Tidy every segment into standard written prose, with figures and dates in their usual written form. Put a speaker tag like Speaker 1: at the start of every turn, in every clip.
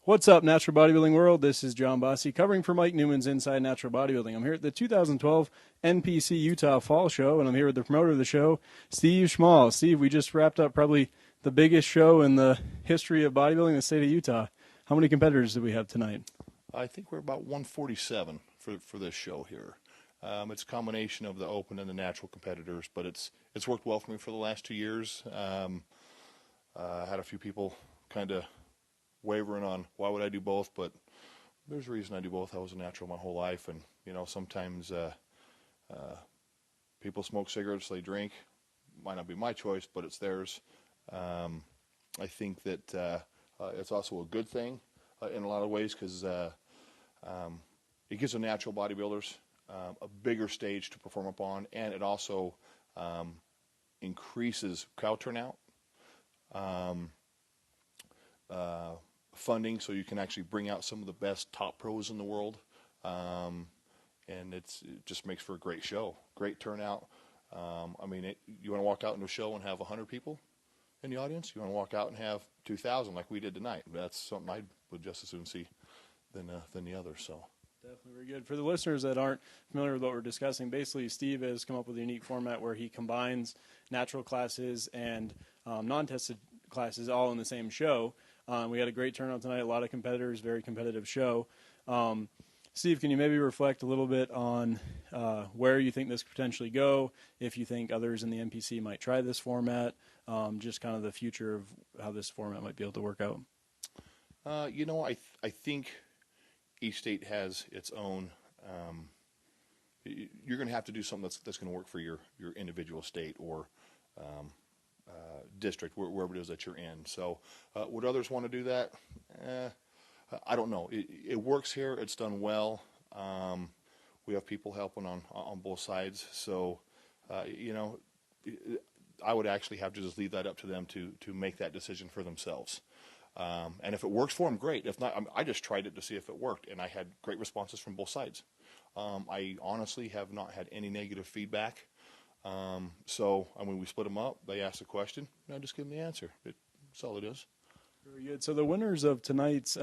Speaker 1: What's up, Natural Bodybuilding World? This is John Bossy, covering for Mike Newman's Inside Natural Bodybuilding. I'm here at the 2012 NPC Utah Fall Show, and I'm here with the promoter of the show, Steve Schmall. Steve, we just wrapped up probably the biggest show in the history of bodybuilding in the state of Utah. How many competitors do we have tonight?
Speaker 2: I think we're about 147 for this show here. It's a combination of the open and the natural competitors, but it's worked well for me for the last 2 years. I had a few people kind of wavering on why would I do both, but there's a reason I do both. I was a natural my whole life, and sometimes people smoke cigarettes, they drink. Might not be my choice, but it's theirs. I think that it's also a good thing in a lot of ways, because it gives the natural bodybuilders a bigger stage to perform upon, and it also increases crowd turnout, funding, so you can actually bring out some of the best top pros in the world, and it just makes for a great show, great turnout. You want to walk out into a show and have 100 people in the audience? You want to walk out and have 2,000 like we did tonight? That's something I would just as soon see than the others. So
Speaker 1: definitely very good. For the listeners that aren't familiar with what we're discussing, basically Steve has come up with a unique format where he combines natural classes and non-tested classes all in the same show. We had a great turnout tonight, a lot of competitors, very competitive show. Steve, can you maybe reflect a little bit on where you think this could potentially go, if you think others in the NPC might try this format, just kind of the future of how this format might be able to work out?
Speaker 2: I think each state has its own. You're going to have to do something that's going to work for your individual state or district, wherever it is that you're in. So would others want to do that? I don't know. It works here. It's done well. We have people helping on both sides. So, I would actually have to just leave that up to them to make that decision for themselves. And if it works for them, great. If not, I just tried it to see if it worked, and I had great responses from both sides. I honestly have not had any negative feedback. We split them up. They asked a question, and I just give them the answer. That's all it is.
Speaker 1: Very good. So the winners of tonight's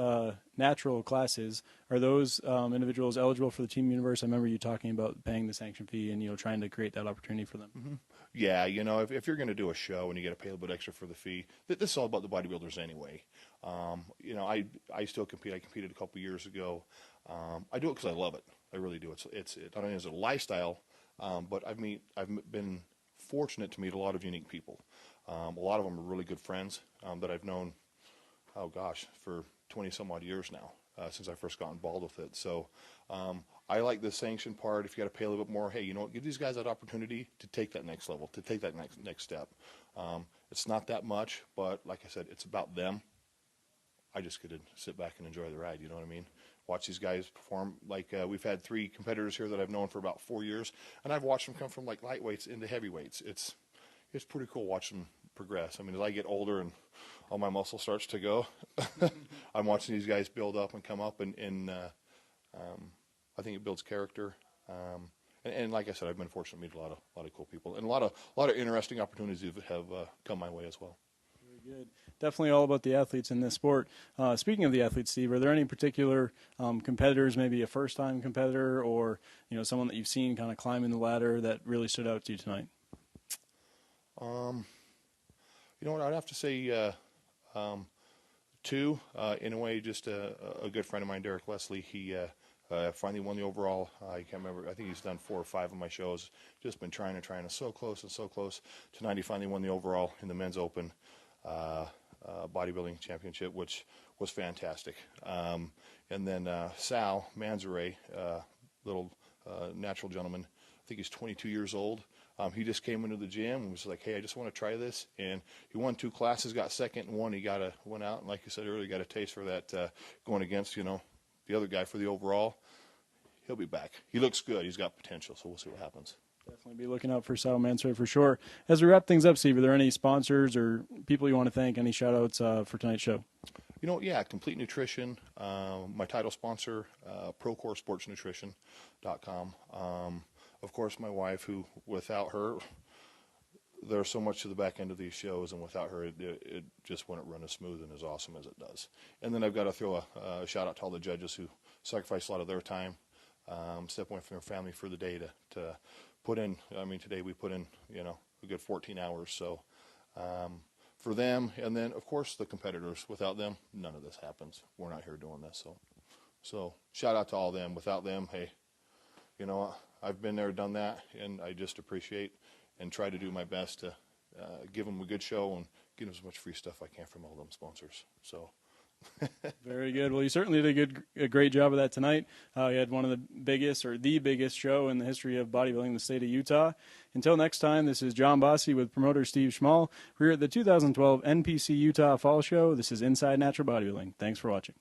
Speaker 1: natural classes, are those individuals eligible for the Team Universe? I remember you talking about paying the sanction fee and trying to create that opportunity for them.
Speaker 2: Mm-hmm. Yeah, if you're going to do a show and you got to pay a little bit extra for the fee, this is all about the bodybuilders anyway. I still compete. I competed a couple years ago. I do it because I love it. I really do. It's not only as a lifestyle, but I've been fortunate to meet a lot of unique people. A lot of them are really good friends that I've known, for 20 some odd years now, since I first got involved with it. So I like the sanction part. If you got to pay a little bit more, hey, give these guys that opportunity to take that next level, to take that next step. It's not that much, but like I said, it's about them. I just get to sit back and enjoy the ride, you know what I mean? Watch these guys perform. Like we've had 3 competitors here that I've known for about 4 years, and I've watched them come from like lightweights into heavyweights. It's pretty cool watching them progress. As I get older and all my muscle starts to go, I'm watching these guys build up and come up, and I think it builds character. And like I said, I've been fortunate to meet a lot of cool people, and a lot of interesting opportunities have come my way as well.
Speaker 1: Very good. Definitely all about the athletes in this sport. Speaking of the athletes, Steve, are there any particular competitors, maybe a first-time competitor or someone that you've seen kind of climbing the ladder that really stood out to you tonight?
Speaker 2: I'd have to say 2. In a way, just a good friend of mine, Derek Leslie. He finally won the overall. I can't remember. I think he's done 4 or 5 of my shows. Just been trying. So close and so close. Tonight he finally won the overall in the men's open bodybuilding championship, which was fantastic. And then Sal Manzare, little natural gentleman. I think he's 22 years old. He just came into the gym and was like, hey, I just want to try this. And he won 2 classes, got second in one. He went out, and like you said earlier, got a taste for that going against, the other guy for the overall. He'll be back. He looks good. He's got potential, so we'll see what happens.
Speaker 1: Definitely be looking out for Sal Mansour for sure. As we wrap things up, Steve, are there any sponsors or people you want to thank, any shout-outs for tonight's show?
Speaker 2: Complete Nutrition, my title sponsor, ProCore SportsNutrition.com. Of course, my wife, who without her, there's so much to the back end of these shows, and without her, it just wouldn't run as smooth and as awesome as it does. And then I've got to throw a shout out to all the judges who sacrificed a lot of their time, step away from their family for the day to put in. I mean, today we put in, a good 14 hours. So for them, and then of course the competitors. Without them, none of this happens. We're not here doing this. So shout out to all them. Without them, hey, I've been there, done that, and I just appreciate and try to do my best to give them a good show and get them as much free stuff I can from all them sponsors. So.
Speaker 1: Very good. Well, you certainly did a great job of that tonight. You had one of the biggest show in the history of bodybuilding in the state of Utah. Until next time, this is John Bossy with promoter Steve Schmall. We're at the 2012 NPC Utah Fall Show. This is Inside Natural Bodybuilding. Thanks for watching.